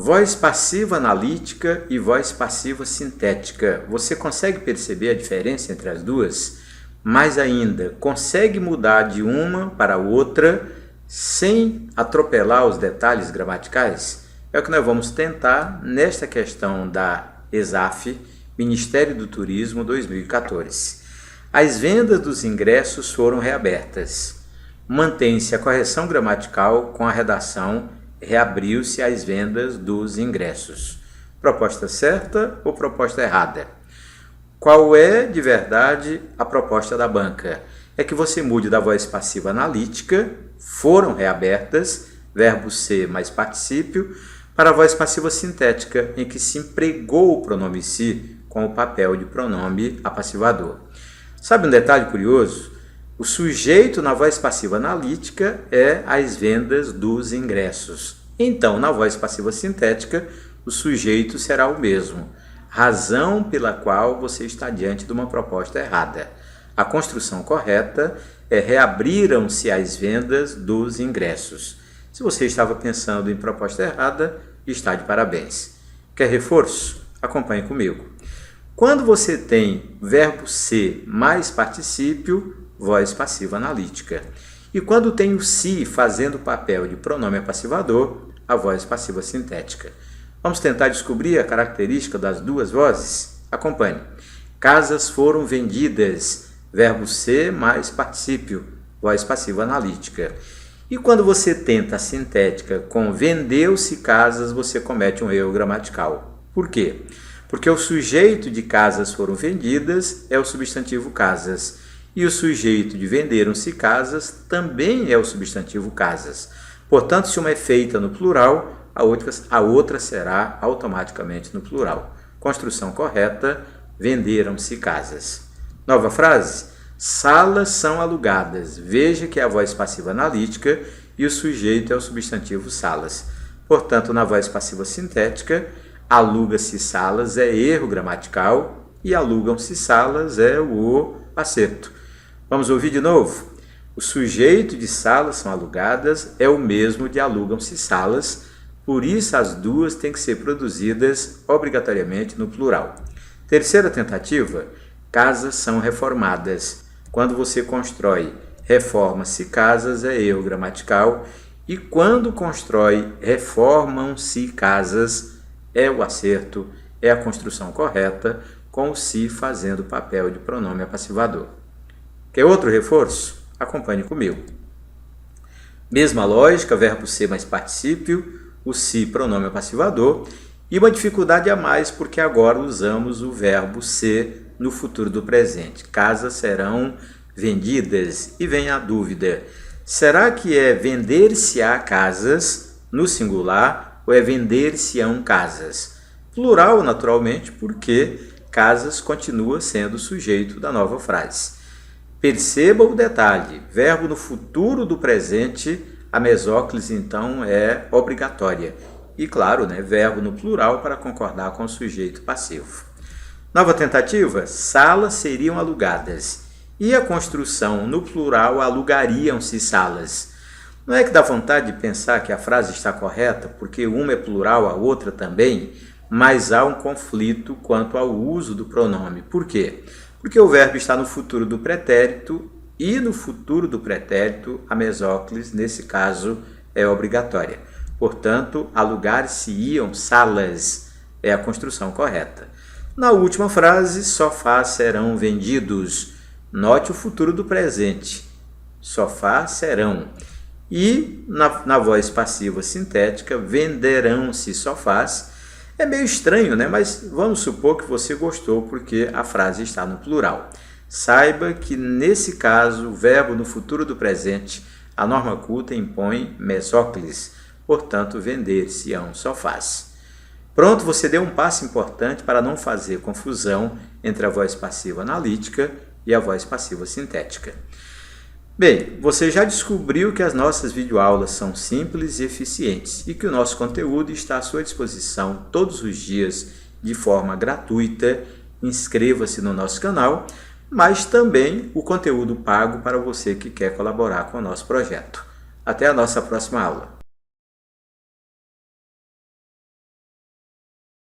Voz passiva analítica e voz passiva sintética. Você consegue perceber a diferença entre as duas? Mais ainda, consegue mudar de uma para outra sem atropelar os detalhes gramaticais? É o que nós vamos tentar nesta questão da ESAF, Ministério do Turismo 2014. As vendas dos ingressos foram reabertas. Mantém-se a correção gramatical com a redação reabriu-se as vendas dos ingressos. Proposta certa ou proposta errada? Qual é, de verdade, a proposta da banca? É que você mude da voz passiva analítica, foram reabertas, verbo ser mais particípio, para a voz passiva sintética, em que se empregou o pronome se com o papel de pronome apassivador. Sabe um detalhe curioso? O sujeito na voz passiva analítica é as vendas dos ingressos. Então, na voz passiva sintética, o sujeito será o mesmo, razão pela qual você está diante de uma proposta errada. A construção correta é reabriram-se as vendas dos ingressos. Se você estava pensando em proposta errada, está de parabéns. Quer reforço? Acompanhe comigo. Quando você tem verbo ser mais particípio, voz passiva analítica. E quando tem o se fazendo o papel de pronome apassivador, a voz passiva sintética. Vamos tentar descobrir a característica das duas vozes? Acompanhe. Casas foram vendidas, verbo ser mais particípio, voz passiva analítica. E quando você tenta a sintética com vendeu-se casas, você comete um erro gramatical. Por quê? Porque o sujeito de casas foram vendidas é o substantivo casas. E o sujeito de venderam-se casas também é o substantivo casas. Portanto, se uma é feita no plural, a outra será automaticamente no plural. Construção correta, venderam-se casas. Nova frase, salas são alugadas. Veja que é a voz passiva analítica e o sujeito é o substantivo salas. Portanto, na voz passiva sintética, aluga-se salas é erro gramatical e alugam-se salas é o acerto. Vamos ouvir de novo? O sujeito de salas são alugadas é o mesmo de alugam-se salas, por isso as duas têm que ser produzidas obrigatoriamente no plural. Terceira tentativa, casas são reformadas. Quando você constrói reforma-se casas é erro gramatical e quando constrói reformam-se casas é o acerto, é a construção correta, com o se fazendo o papel de pronome apassivador. Quer outro reforço? Acompanhe comigo. Mesma lógica, verbo ser mais particípio, o se pronome apassivador e uma dificuldade a mais porque agora usamos o verbo ser no futuro do presente. Casas serão vendidas e vem a dúvida. Será que é vender-se-á casas no singular ou é vender-se-ão casas? Plural, naturalmente, porque casas continua sendo o sujeito da nova frase. Perceba o detalhe, verbo no futuro do presente, a mesóclise então é obrigatória. E claro, verbo no plural para concordar com o sujeito passivo. Nova tentativa, salas seriam alugadas. E a construção no plural alugariam-se salas. Não é que dá vontade de pensar que a frase está correta, porque uma é plural, a outra também, mas há um conflito quanto ao uso do pronome. Por quê? Porque o verbo está no futuro do pretérito e no futuro do pretérito a mesóclise, nesse caso, é obrigatória. Portanto, alugar-se-iam salas é a construção correta. Na última frase, sofás serão vendidos. Note o futuro do presente. Sofás serão. E na voz passiva sintética, venderão-se sofás. É meio estranho, mas vamos supor que você gostou porque a frase está no plural. Saiba que, nesse caso, o verbo no futuro do presente, a norma culta impõe mesóclise, portanto, vender-se-ão sofás. Pronto, você deu um passo importante para não fazer confusão entre a voz passiva analítica e a voz passiva sintética. Bem, você já descobriu que as nossas videoaulas são simples e eficientes e que o nosso conteúdo está à sua disposição todos os dias de forma gratuita. Inscreva-se no nosso canal, mas também o conteúdo pago para você que quer colaborar com o nosso projeto. Até a nossa próxima aula.